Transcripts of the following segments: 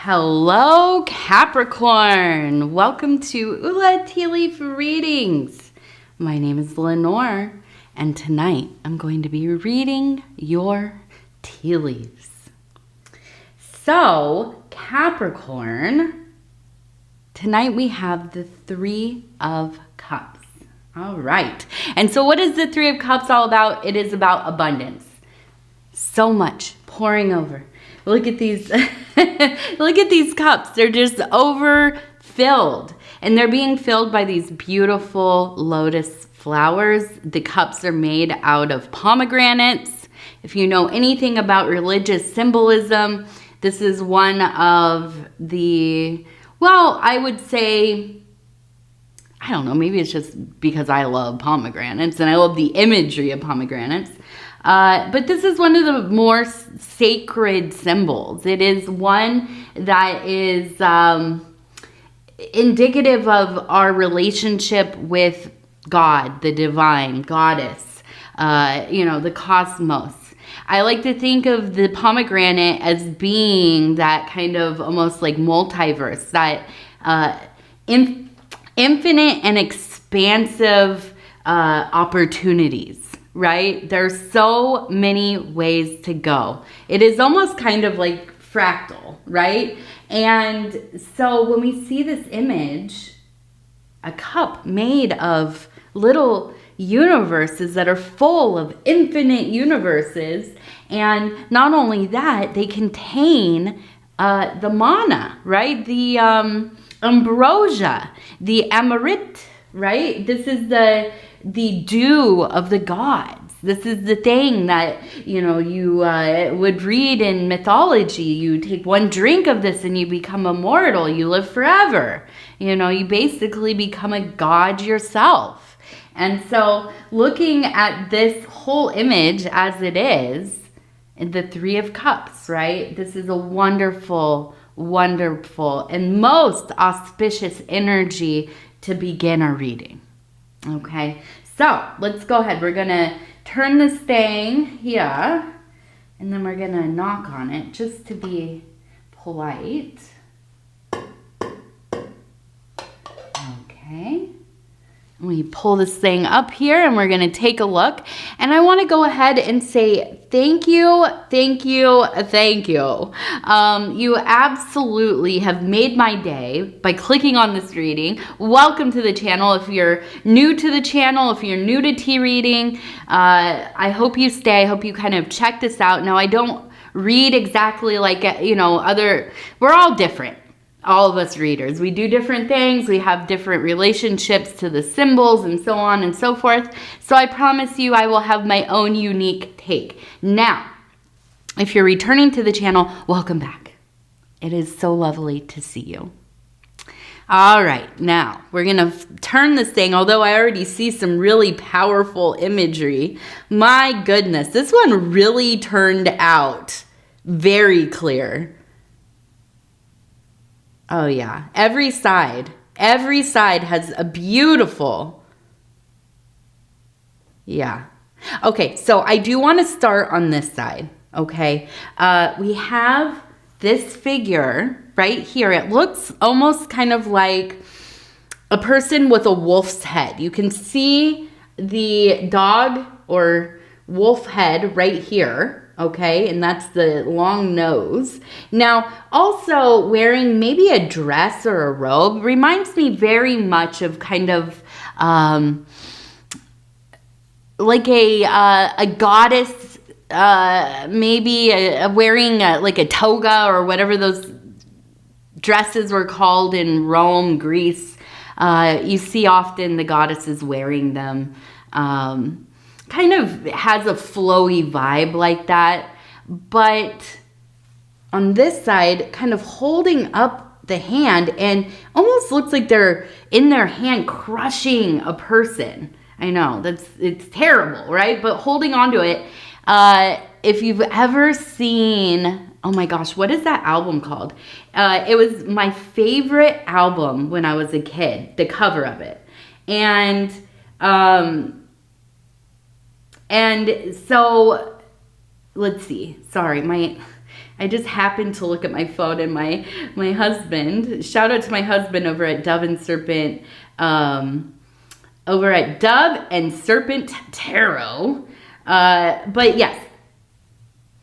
Hello, Capricorn. Welcome to Ula Tea Leaf Readings. My name is Lenor, and tonight I'm going to be reading your tea leaves. So, Capricorn, tonight we have the Three of Cups. All right. And so what is the Three of Cups all about? It is about abundance. So much pouring over. Look at these. Look at these cups. They're just overfilled. And they're being filled by these beautiful lotus flowers. The cups are made out of pomegranates. If you know anything about religious symbolism, this is one of the, well, I would say, I don't know, maybe it's just because I love pomegranates and I love the imagery of pomegranates. But this is one of the more sacred symbols. It is one that is indicative of our relationship with God, the divine, goddess, the cosmos. I like to think of the pomegranate as being that kind of almost like multiverse, that infinite and expansive opportunities. Right? There's so many ways to go. It is almost kind of like fractal, right? And so when we see this image, a cup made of little universes that are full of infinite universes, and not only that, they contain the mana, right? The ambrosia, the amarit, right? This is the dew of the gods. This is the thing that, you would read in mythology. You take one drink of this and you become immortal. You live forever. You basically become a god yourself. And so looking at this whole image as it is, the Three of Cups, right? This is a wonderful, wonderful, and most auspicious energy to begin our reading. Okay, so let's go ahead. We're going to turn this thing here, and then we're going to knock on it just to be polite. Okay. We pull this thing up here, and we're going to take a look. And I want to go ahead and say thank you, thank you, thank you. You absolutely have made my day by clicking on this reading. Welcome to the channel. If you're new to the channel, if you're new to tea reading, I hope you stay. I hope you kind of check this out. Now, I don't read exactly like, we're all different. All of us readers, we do different things. We have different relationships to the symbols and so on and so forth. So I promise you I will have my own unique take. Now, if you're returning to the channel, welcome back. It is so lovely to see you. All right, now we're gonna turn this thing, although I already see some really powerful imagery. My goodness, this one really turned out very clear. Oh yeah, every side has a beautiful, yeah. Okay, so I do want to start on this side, okay? We have this figure right here. It looks almost kind of like a person with a wolf's head. You can see the dog or wolf head right here. Okay, and that's the long nose. Now, also wearing maybe a dress or a robe reminds me very much of kind of like a goddess, maybe wearing like a toga or whatever those dresses were called in Rome, Greece. You see often the goddesses wearing them. Kind of has a flowy vibe like that, but on this side, kind of holding up the hand and almost looks like they're in their hand crushing a person. I know, it's terrible, right? But holding on to it, if you've ever seen, oh my gosh, what is that album called? It was my favorite album when I was a kid, the cover of it. And so let's see. Sorry, I just happened to look at my phone, and my husband, shout out to my husband over at Dove and Serpent, over at Dove and Serpent Tarot. But yes,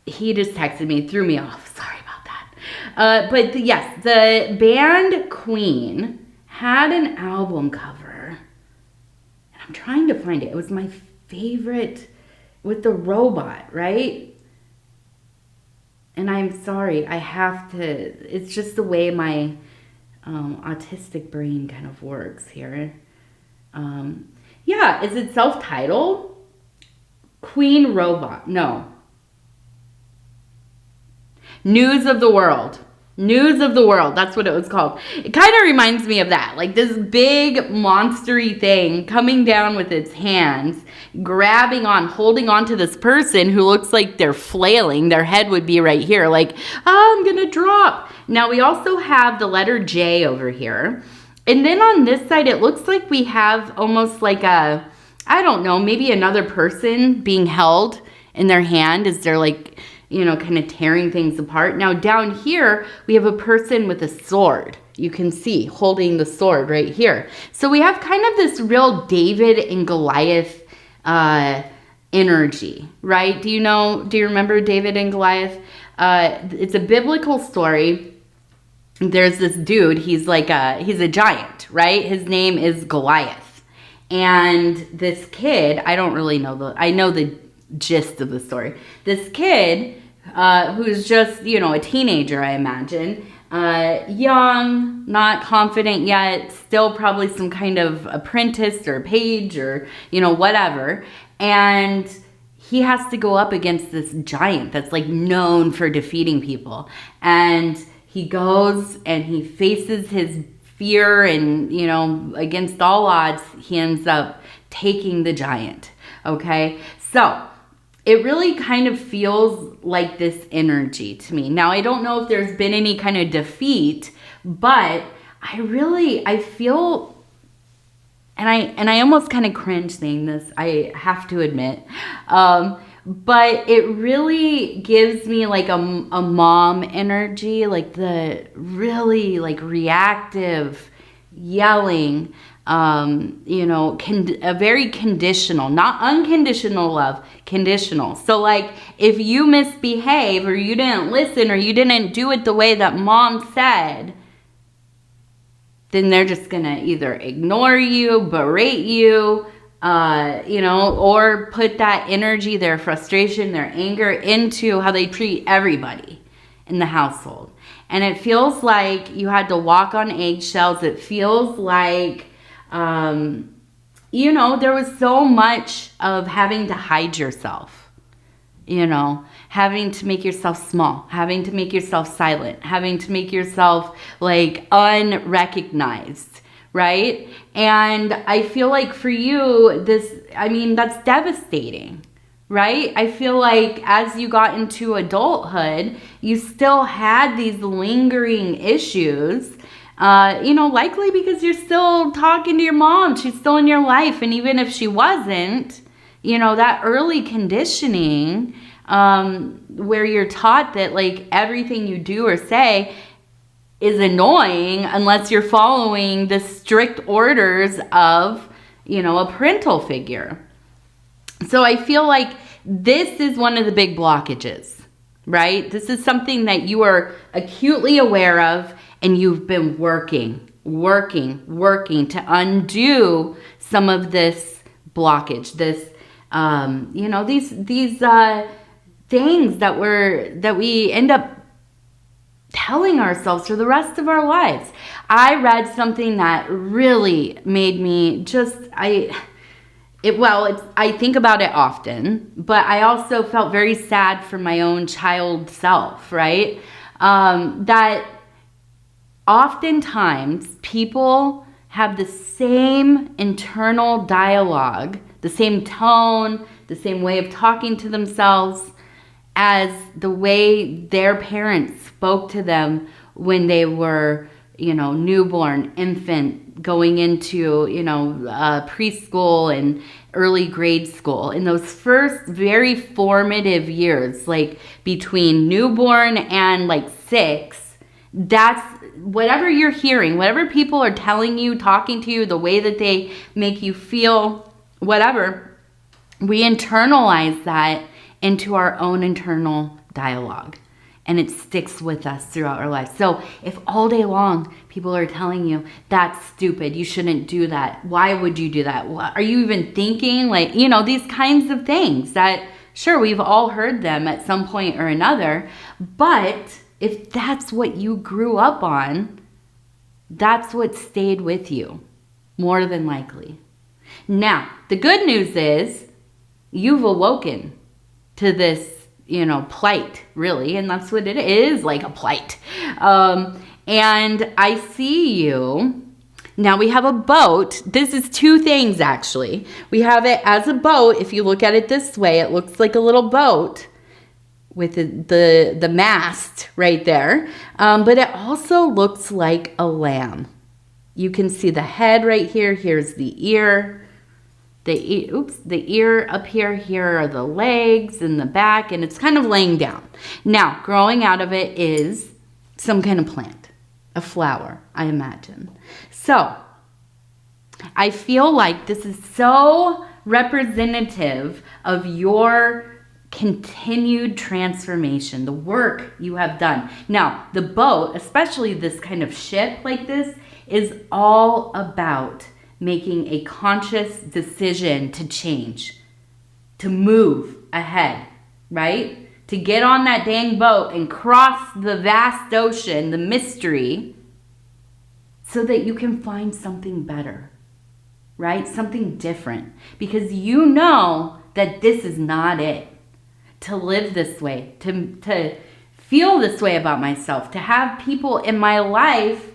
he just texted me, threw me off. Sorry about that. But yes, the band Queen had an album cover, and I'm trying to find it. It was my favorite with the robot, right? And I'm sorry, I have to, it's just the way my autistic brain kind of works here. Yeah, is it self-titled? Queen Robot, no. News of the World. News of the World, that's what it was called. It kind of reminds me of that, like this big monstery thing coming down with its hands, grabbing on, holding on to this person who looks like they're flailing. Their head would be right here, like, oh, I'm gonna drop. Now we also have the letter J over here. And then on this side, it looks like we have almost like a, I don't know, maybe another person being held in their hand as they're like, you know, kind of tearing things apart. Now down here, we have a person with a sword. You can see holding the sword right here. So we have kind of this real David and Goliath energy, right? Do you remember David and Goliath? It's a biblical story. There's this dude, he's a giant, right? His name is Goliath. And this kid, I don't really know I know the gist of the story. This kid, who's just, you know, a teenager, I imagine, young, not confident yet, still probably some kind of apprentice or page or, you know, whatever. And he has to go up against this giant that's like known for defeating people. And he goes and he faces his fear, and, you know, against all odds, he ends up taking the giant. Okay. So it really kind of feels like this energy to me. Now, I don't know if there's been any kind of defeat, but I feel, and I almost kind of cringe saying this, I have to admit, but it really gives me like a mom energy, like the really like reactive yelling, you know, a very conditional, not unconditional love, conditional. So like if you misbehave or you didn't listen or you didn't do it the way that mom said, then they're just gonna either ignore you, berate you, you know, or put that energy, their frustration, their anger into how they treat everybody in the household. And it feels like you had to walk on eggshells. It feels like, you know, there was so much of having to hide yourself, you know, having to make yourself small, having to make yourself silent, having to make yourself like unrecognized, right? And I feel like for you, that's devastating, right? I feel like as you got into adulthood, you still had these lingering issues, you know, likely because you're still talking to your mom. She's still in your life. And even if she wasn't, you know, that early conditioning, where you're taught that like everything you do or say is annoying unless you're following the strict orders of, you know, a parental figure. So I feel like this is one of the big blockages, right? This is something that you are acutely aware of, and you've been working to undo some of this blockage, this, you know, these things that we end up telling ourselves for the rest of our lives. I read something that really made me just, I think about it often, but I also felt very sad for my own child self, right? That oftentimes people have the same internal dialogue, the same tone, the same way of talking to themselves as the way their parents spoke to them when they were, newborn, infant, going into, preschool and early grade school. In those first very formative years, like between newborn and like 6, that's whatever you're hearing, whatever people are telling you, talking to you, the way that they make you feel, whatever, we internalize that into our own internal dialogue. And it sticks with us throughout our lives. So if all day long people are telling you, that's stupid, you shouldn't do that, why would you do that? What, are you even thinking? Like, these kinds of things that, sure, we've all heard them at some point or another. But if that's what you grew up on, that's what stayed with you, more than likely. Now, the good news is you've awoken to this plight, really. And that's what it is, like a plight. And I see you. Now we have a boat. This is 2 things, actually. We have it as a boat. If you look at it this way, it looks like a little boat with the mast right there. But it also looks like a lamb. You can see the head right here. Here's the ear. The ear up here. Here are the legs and the back, and it's kind of laying down. Now, growing out of it is some kind of plant, a flower, I imagine. So, I feel like this is so representative of your continued transformation, the work you have done. Now, the boat, especially this kind of ship like this, is all about making a conscious decision to change, to move ahead, right? To get on that dang boat and cross the vast ocean, the mystery, so that you can find something better, right? Something different. Because you know that this is not it. To live this way, to feel this way about myself, to have people in my life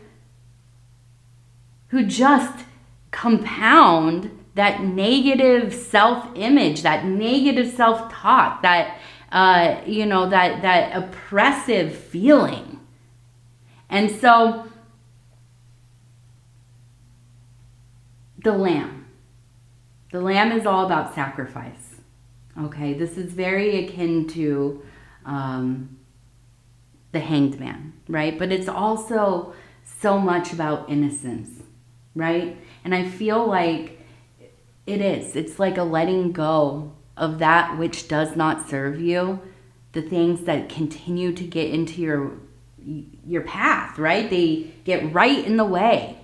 who just compound that negative self-image, that negative self-talk, that that oppressive feeling. And so the lamb is all about sacrifice. Okay, this is very akin to the hanged man, right? But it's also so much about innocence, right? And I feel like it's like a letting go of that which does not serve you, the things that continue to get into your path, right? They get right in the way.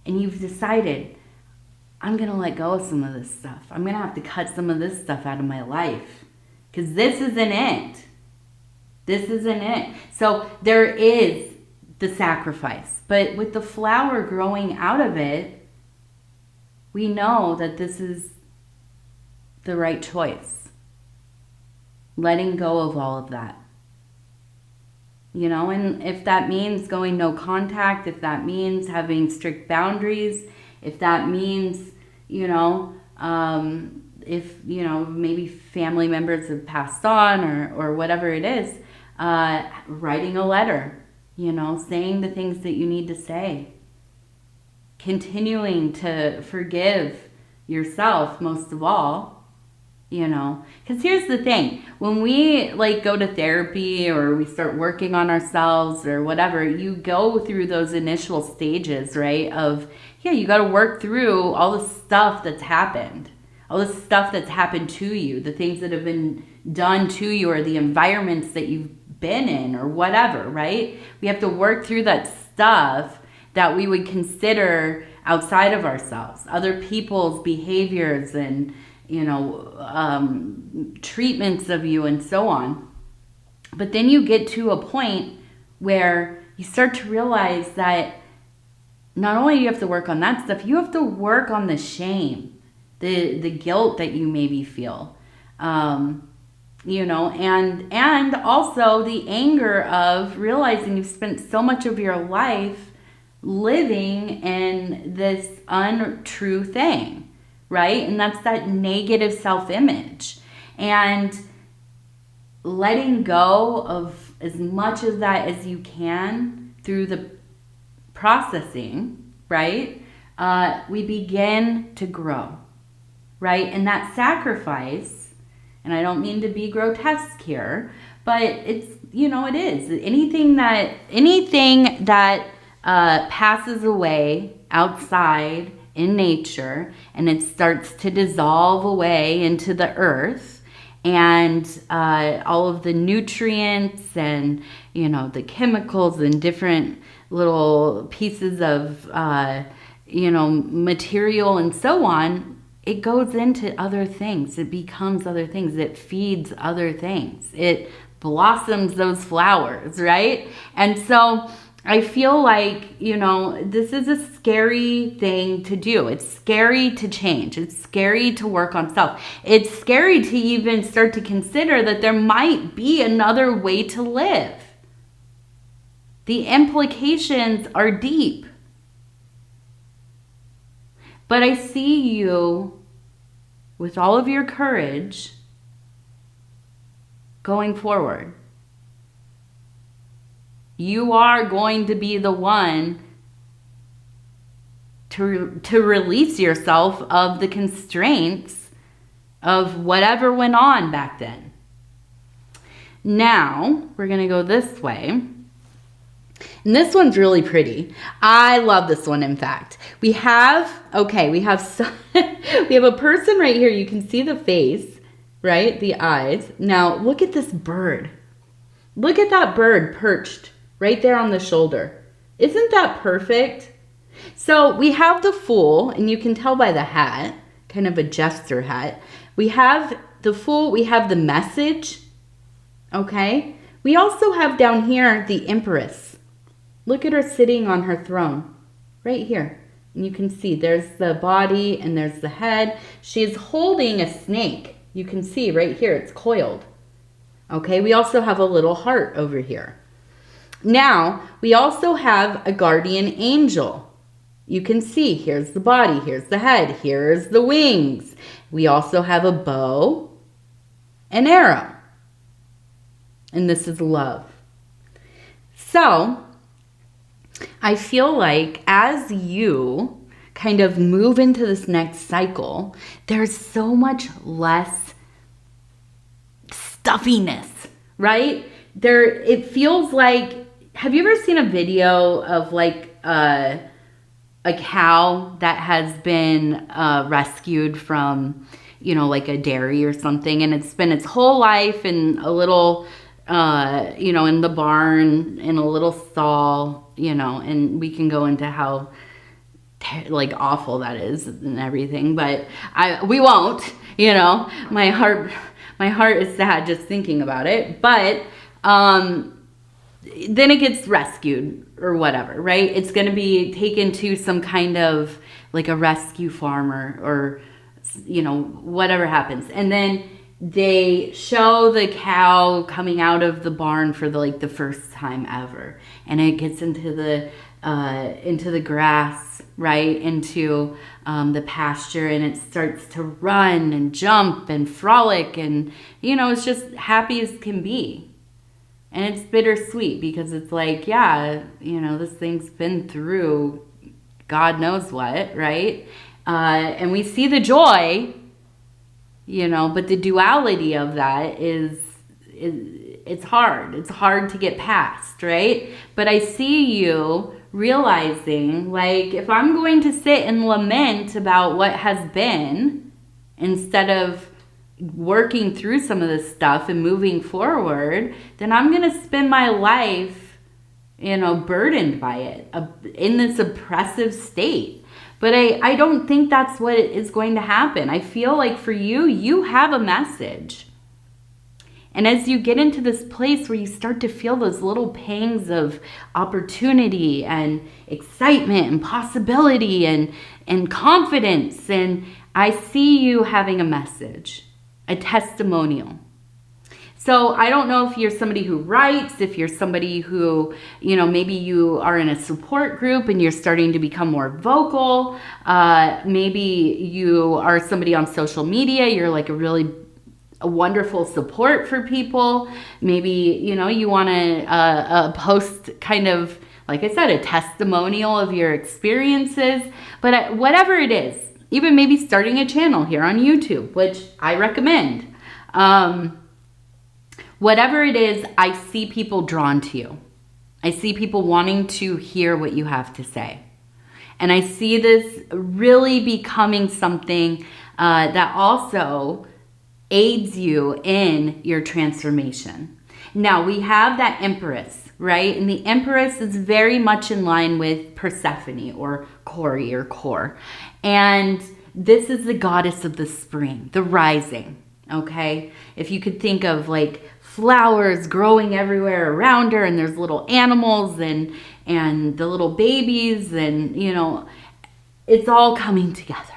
And you've decided, I'm going to let go of some of this stuff. I'm going to have to cut some of this stuff out of my life because this isn't it. This isn't it. So there is the sacrifice. But with the flower growing out of it, we know that this is the right choice. Letting go of all of that. And if that means going no contact, if that means having strict boundaries, if that means, if, maybe family members have passed on or whatever it is, writing a letter, saying the things that you need to say, continuing to forgive yourself most of all, because here's the thing, when we go to therapy or we start working on ourselves or whatever, you go through those initial stages, right? Of, you got to work through all the stuff that's happened, all the stuff that's happened to you, the things that have been done to you or the environments that you've been in or whatever, right? We have to work through that stuff that we would consider outside of ourselves, other people's behaviors and treatments of you and so on. But then you get to a point where you start to realize that not only do you have to work on that stuff, you have to work on the shame, the guilt that you maybe feel, and also the anger of realizing you've spent so much of your life living in this untrue thing. Right? And that's that negative self-image. And letting go of as much of that as you can through the processing, right, we begin to grow, right? And that sacrifice, and I don't mean to be grotesque here, but it's, you know, it is. Anything that passes away outside in nature and it starts to dissolve away into the earth, and all of the nutrients and, you know, the chemicals and different little pieces of, you know, material and so on, it goes into other things. It becomes other things. It feeds other things. It blossoms those flowers, right? And so I feel like, you know, this is a scary thing to do. It's scary to change. It's scary to work on self. It's scary to even start to consider that there might be another way to live. The implications are deep. But I see you with all of your courage going forward. You are going to be the one to release yourself of the constraints of whatever went on back then. Now, we're going to go this way. And this one's really pretty. I love this one, in fact. We have a person right here. You can see the face, right? The eyes. Now, look at this bird. Look at that bird perched right there on the shoulder. Isn't that perfect? So we have the Fool, and you can tell by the hat, kind of a jester hat. We have the Fool, we have the Message, okay? We also have down here the Empress. Look at her sitting on her throne, right here. And you can see there's the body and there's the head. She's holding a snake. You can see right here, it's coiled. Okay, we also have a little heart over here. Now, we also have a guardian angel. You can see, here's the body, here's the head, here's the wings. We also have a bow and arrow. And this is love. So, I feel like as you kind of move into this next cycle, there's so much less stuffiness, right? It feels like, have you ever seen a video of like a cow that has been rescued from, you know, like a dairy or something, and it's spent its whole life in a little, you know, in the barn, in a little stall, you know, and we can go into how like awful that is and everything, but we won't, you know, my heart is sad just thinking about it, but then it gets rescued or whatever, right? It's going to be taken to some kind of like a rescue farm or, you know, whatever happens. And then they show the cow coming out of the barn for the first time ever. And it gets into the grass, right? Into the pasture, and it starts to run and jump and frolic, and, you know, it's just happy as can be. And it's bittersweet because it's like, yeah, you know, this thing's been through God knows what, right? And we see the joy, you know, but the duality of that is it's hard. It's hard to get past, right? But I see you realizing, like, if I'm going to sit and lament about what has been instead of working through some of this stuff and moving forward, then I'm going to spend my life, you know, burdened by it, in this oppressive state. But I don't think that's what is going to happen. I feel like for you, you have a message. And as you get into this place where you start to feel those little pangs of opportunity and excitement and possibility and confidence, and I see you having a message, a testimonial. So I don't know if you're somebody who writes, if you're somebody who, you know, maybe you are in a support group and you're starting to become more vocal. Maybe you are somebody on social media. You're like a wonderful support for people. Maybe, you know, you want to post kind of like I said, a testimonial of your experiences. But whatever it is, even maybe starting a channel here on YouTube, which I recommend. Whatever it is, I see people drawn to you. I see people wanting to hear what you have to say. And I see this really becoming something that also aids you in your transformation. Now, we have that Empress, right? And the Empress is very much in line with Persephone or Cori or Core. And this is the goddess of the spring, the rising, okay? If you could think of like flowers growing everywhere around her, and there's little animals and the little babies, and you know, it's all coming together,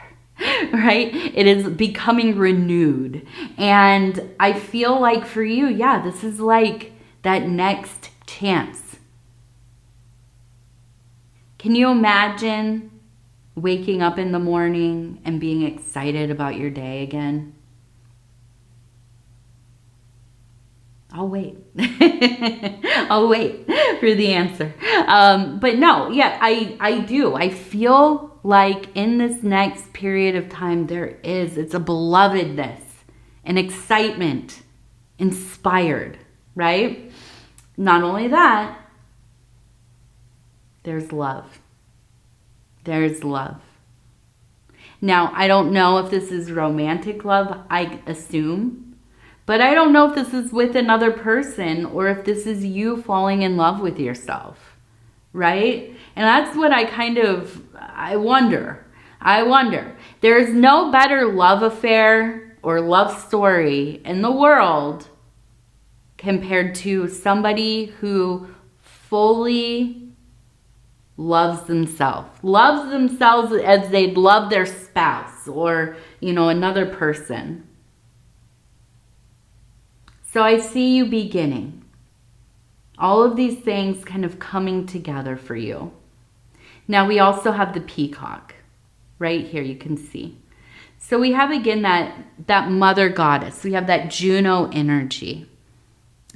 right? It is becoming renewed. And I feel like for you, yeah, this is like that next chance. Can you imagine waking up in the morning and being excited about your day again? I'll wait. I'll wait for the answer. But no, yeah, I do. I feel like in this next period of time, it's a belovedness, an excitement, inspired, right? Not only that, there's love. There's love. Now, I don't know if this is romantic love, I assume. But I don't know if this is with another person or if this is you falling in love with yourself, right? And that's what I wonder. There is no better love affair or love story in the world compared to somebody who fully loves themselves as they'd love their spouse or, you know, another person. So I see you beginning. All of these things kind of coming together for you. Now we also have the peacock. Right here you can see. So we have again that mother goddess. We have that Juno energy.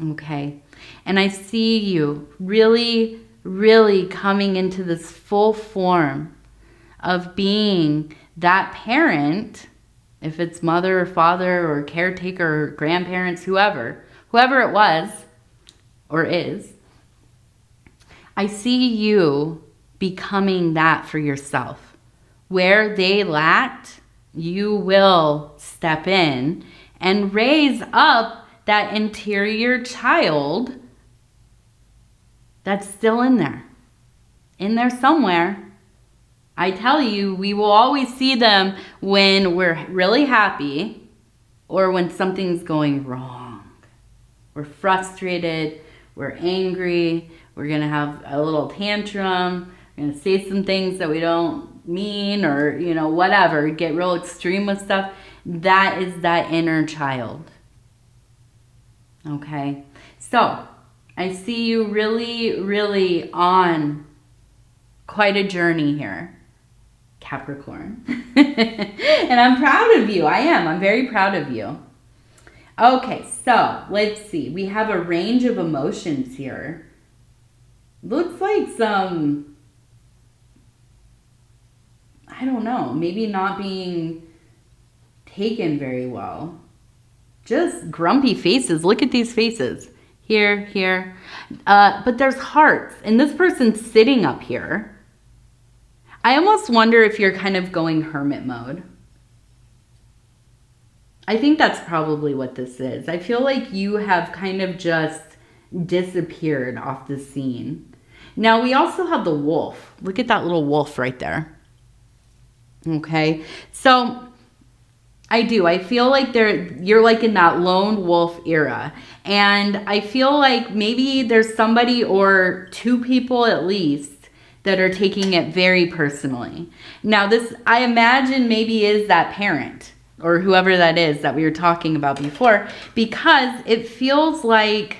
Okay. And I see you really, really coming into this full form of being that parent. If it's mother or father or caretaker or grandparents, whoever it was or is, I see you becoming that for yourself. Where they lacked, you will step in and raise up that interior child that's still in there somewhere. I tell you, we will always see them when we're really happy or when something's going wrong. We're frustrated, we're angry, we're going to have a little tantrum, we're going to say some things that we don't mean or, you know, whatever, get real extreme with stuff. That is that inner child. Okay? So, I see you really, really on quite a journey here. Capricorn. And I'm proud of you. I am. I'm very proud of you. Okay, so let's see. We have a range of emotions here. Looks like some, I don't know, maybe not being taken very well. Just grumpy faces. Look at these faces. Here. But there's hearts. And this person's sitting up here. I almost wonder if you're kind of going hermit mode. I think that's probably what this is. I feel like you have kind of just disappeared off the scene. Now, we also have the wolf. Look at that little wolf right there. Okay, so I feel like you're like in that lone wolf era. And I feel like maybe there's somebody or two people at least that are taking it very personally. Now this, I imagine, maybe is that parent or whoever that is that we were talking about before, because it feels like,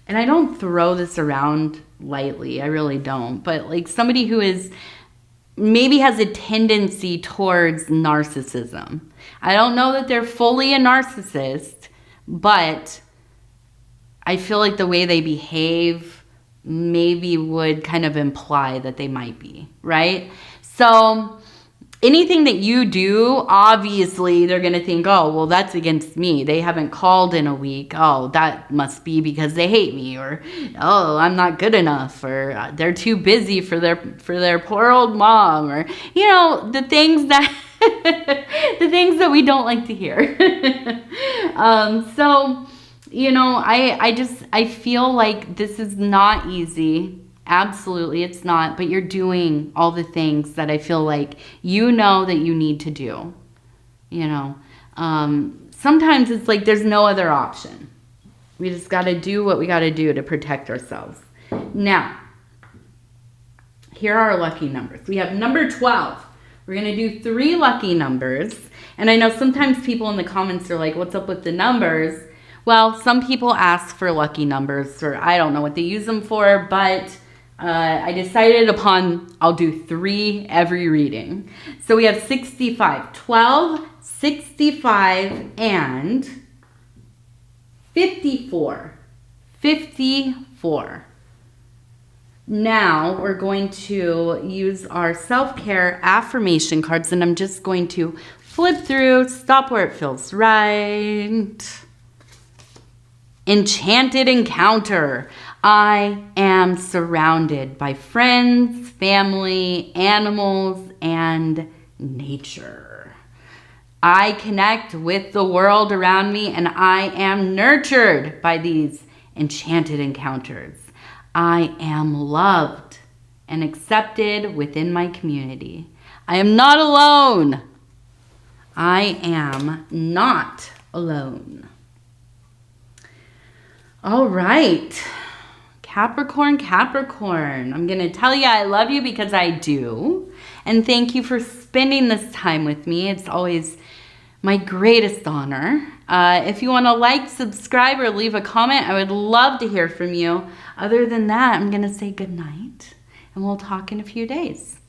and I don't throw this around lightly, I really don't, but like somebody who is maybe has a tendency towards narcissism. I don't know that they're fully a narcissist, but I feel like the way they behave maybe would kind of imply that they might be, right? So anything that you do, obviously they're going to think, oh, well, that's against me. They haven't called in a week. Oh, that must be because they hate me, or, oh, I'm not good enough, or they're too busy for their poor old mom, or, you know, the things that the things that we don't like to hear. So, you know, I feel like this is not easy. Absolutely, it's not. But you're doing all the things that I feel like you know that you need to do. You know, sometimes it's like there's no other option. We just got to do what we got to do to protect ourselves. Now, here are our lucky numbers. We have number 12. We're going to do 3 lucky numbers. And I know sometimes people in the comments are like, what's up with the numbers? Well, some people ask for lucky numbers, or I don't know what they use them for, but I decided upon I'll do 3 every reading. So we have 65, 12, 65, and 54. 54. Now we're going to use our self-care affirmation cards, and I'm just going to flip through, stop where it feels right. Enchanted encounter. I am surrounded by friends, family, animals, and nature. I connect with the world around me, and I am nurtured by these enchanted encounters. I am loved and accepted within my community. I am not alone. I am not alone. All right. Capricorn, Capricorn. I'm going to tell you I love you because I do. And thank you for spending this time with me. It's always my greatest honor. If you want to like, subscribe, or leave a comment, I would love to hear from you. Other than that, I'm going to say good night, and we'll talk in a few days.